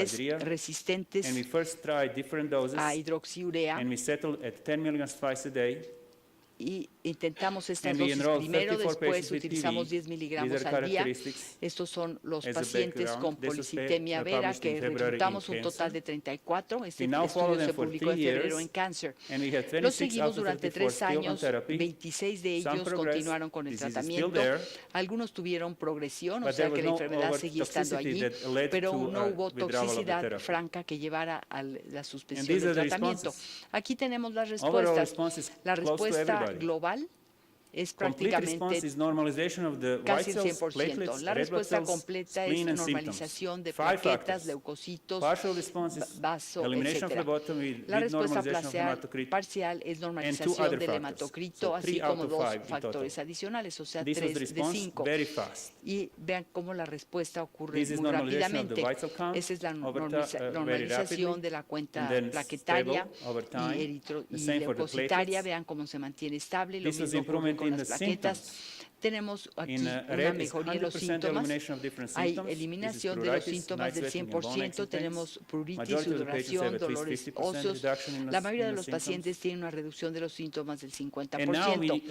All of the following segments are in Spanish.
pacientes hydroxyurea, resistentes and we first tried different doses, a hidroxiurea and we settled at 10 milligrams twice a day. y intentamos estas And we dosis enrolled primero, 34 después patients with utilizamos TB. 10 These miligramos are al día. characteristics Estos son los as a pacientes background. con This was policitemia vera, published que in February in reclutamos un total Cancer. de 34. Este We now follow estudio them se for publicó en 3 febrero years, en Cancer. and we had Los 26 seguimos out of durante 34 3 still on años, therapy. 26 de Some ellos progressed, continuaron con el disease is still tratamiento, there, algunos tuvieron progresión, o but sea there que was la no enfermedad seguía estando toxicity allí, that led pero to no hubo withdrawal of the toxicidad therapy. franca que llevara a la And suspensión these del are the tratamiento. responses. Aquí tenemos las Overall respuestas. response is La close to respuesta everybody. global es Complete response prácticamente is normalization of the white casi el cells, 100%. platelets, La red blood respuesta cells, completa es spleen, and normalización de symptoms. 5 plaquetas, factors. leucocitos, Partial response is vaso, elimination of etcétera. phlebotomy La with respuesta normalization of hematocrit. parcial es and 2 normalización other del factors. hematocrito, So así 3 out como of 2 5 in factores total. adicionales, o sea, This was the 3 de response 5. very fast. Y vean cómo la respuesta ocurre This is muy normalization of the rápidamente. white cell count Esa es la very normalización rapidly, de la cuenta and then plaquetaria stable over time. y The same for the leucocitaria. platelets. Vean cómo se mantiene estable. Lo This was mismo ocurre improvement con in las the plaquetas. symptoms. Tenemos aquí In una red is mejoría en los 100% síntomas. elimination of different Hay symptoms. This is eliminación de los pruritus, síntomas night del sweating, and bone aches 100%. and pains. Tenemos pruritis, Majority of the patients have sudoración, at least dolores 50% óseos. reduction in La mayoría de the los symptoms. pacientes tienen una reducción de los síntomas del And now 50%. we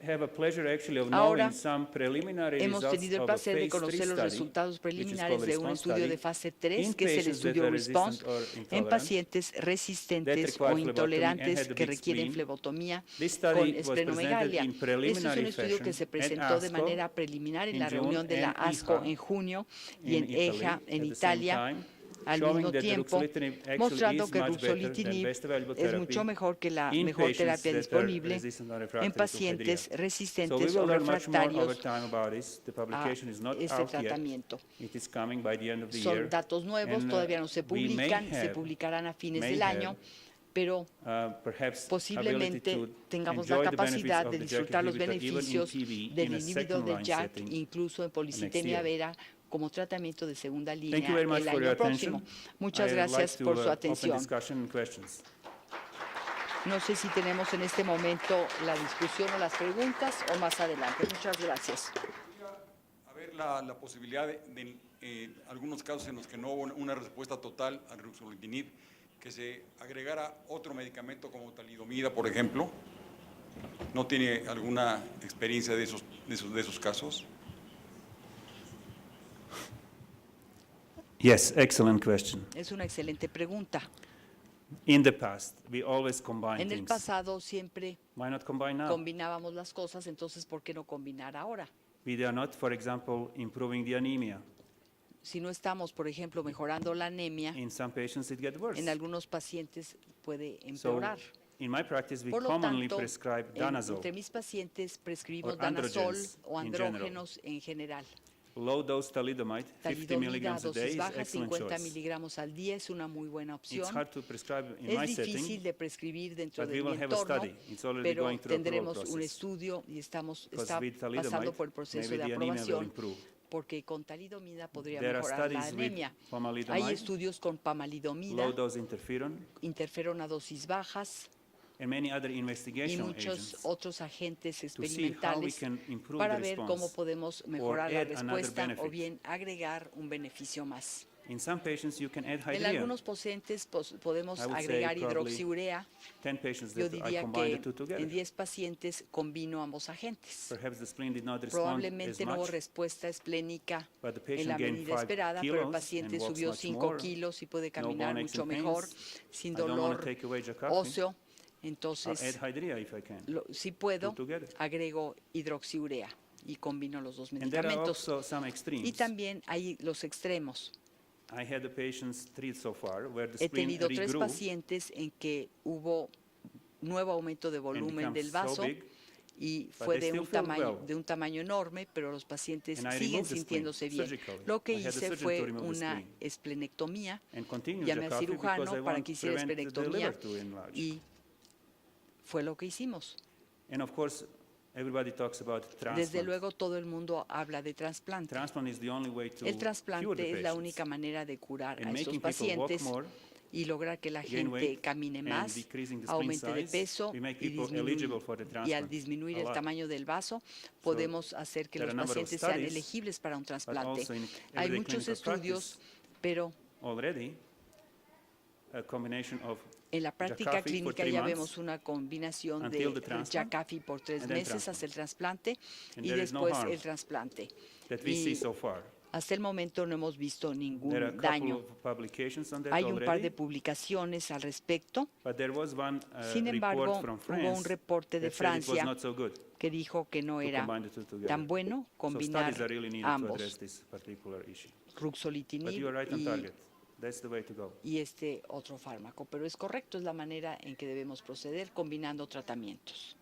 have a pleasure actually of Ahora, knowing some preliminary hemos results tenido el of a placer de phase 3 conocer los study, resultados which is preliminares called de un RESPONSE estudio de study, fase 3, in que es el patients that estudio are RESPONSE, resistant or en intolerant, pacientes that resistentes require o phlebotomy and intolerantes had a que big requieren spleen. flebotomía This con study was presented esplenomegalia. in Este es preliminary un estudio que fashion se at presentó de ASCO manera preliminar en in la June reunión de la and ASCO EHA en junio y in en Italy EJA at en the same Italia time, al showing mismo that the tiempo, ruxolitinib actually mostrando is que much better than ruxolitinib best available es mucho therapy mejor que la in mejor patients terapia that are disponible resistant or en refractory to pacientes Hydrea. So we resistentes o will learn much more over refractarios time about this. The a publication is not este out yet. tratamiento. It is coming by the end of the Son year. datos nuevos, And, todavía no se we may publican, se have- publicarán a fines may del have, año, pero perhaps posiblemente ability to tengamos la enjoy the capacidad benefits de of the disfrutar los JAK inhibitor even in beneficios PV del in a inhibidor de second-line JAK, setting incluso en next policitemia year. vera, como tratamiento de segunda Thank línea you very much el for your año próximo. attention. Muchas I would gracias like to, por su open atención. discussion and questions. No sé si tenemos en este momento la discusión o las preguntas o más adelante. Muchas gracias. Haber la posibilidad de algunos casos en los que no hubo una respuesta total al ruxolitinib, que se agregara otro medicamento como talidomida, por ejemplo. ¿No tiene alguna experiencia de esos casos? Yes, excellent question. Es una excelente pregunta. In the past, we always combine En el things. pasado siempre Why not combine now? combinábamos las cosas, entonces ¿por qué no combinar ahora? We are not, for example, improving the anemia. Si no estamos, por ejemplo, mejorando la anemia, In some patients, it gets worse. en algunos pacientes puede So, empeorar. in my practice, we Por lo commonly tanto, prescribe danazol, entre mis pacientes prescribimos or danazol androgens o in general. andrógenos en general. low-dose thalidomide, 50 Talidomida, milligrams a dosis day, is baja, excellent 50 choice. miligramos al día, es una muy buena It's opción. hard to prescribe in my Es difícil setting, de prescribir dentro but de we mi will have a entorno, study. It's already pero going through approval tendremos un process. estudio y está Because with pasando thalidomide, por el proceso maybe de the anemia will aprobación, improve. porque con talidomida podría There are mejorar la studies with anemia. Hay pomalidomide, estudios con pamalidomida, low-dose interferon, interferón a dosis bajas and many other y investigation muchos agents otros agentes to see how we experimentales can improve para the ver response. cómo podemos mejorar la add another respuesta o benefit. bien agregar un beneficio más. In some patients, you can add En Hydrea. algunos pacientes podemos I would say agregar probably hidroxiurea. 10 patients Yo that I diría combine the que two together. en 10 pacientes combino ambos agentes. Perhaps the spleen did not respond as Probablemente no hubo much, respuesta esplénica but the en patient la gained medida 5 esperada, pero el kilos paciente and walks subió much 5 more. kilos y puede No caminar bone aches mucho and pains. mejor, sin I don't want dolor to take away Jakafi. óseo. I'll Entonces, add Hydrea if I can. si puedo, Two together. agrego hidroxiurea y combino los dos And there are medicamentos. also some Y extremes. también hay los extremos. I had the patients treated so far where the He spleen tenido 3 regrew pacientes en que hubo nuevo aumento de and volumen del becomes so vaso big, y but fue they de still feel well. un tamaño enorme, pero los pacientes And I siguen removed the sintiéndose spleen bien. surgically. Lo que I had the hice surgeon to fue remove the una spleen esplenectomía, and continue llamé al Jakafi cirujano because I para want que to hiciera prevent the esplenectomía liver to enlarge. y fue lo que hicimos. And of course, everybody talks about Desde transplant. luego todo el mundo habla de trasplante. Transplant is the only way to El cure trasplante the es la patients. única manera de curar And a estos making people walk pacientes more, y lograr que la gain gente weight, camine and más, decreasing the spleen aumente de size, peso we make y, people eligible for the y al transplant disminuir a el lot. tamaño del vaso, podemos hacer que there los are a number of pacientes sean studies, elegibles para un trasplante. also in Hay everyday muchos clinical estudios, practice, pero already a combination of En la práctica Jakafi for clínica 3 ya months vemos una combinación until de the transplant, Jakafi por 3 and then meses hasta el trasplante And y there is no después harm el trasplante. that we see Y so far. hasta el momento no hemos visto There are a ningún couple daño. of publications on that Hay un par already, de publicaciones al respecto. but there was one Sin embargo, report from hubo un France reporte de that said it was Francia not so good que dijo que no to era combine the two together. tan bueno So combinar studies are really needed to ambos, address this particular issue. But you ruxolitinib are right on target. That's the way to go. y este otro fármaco. Pero es correcto, es la manera en que debemos proceder combinando tratamientos.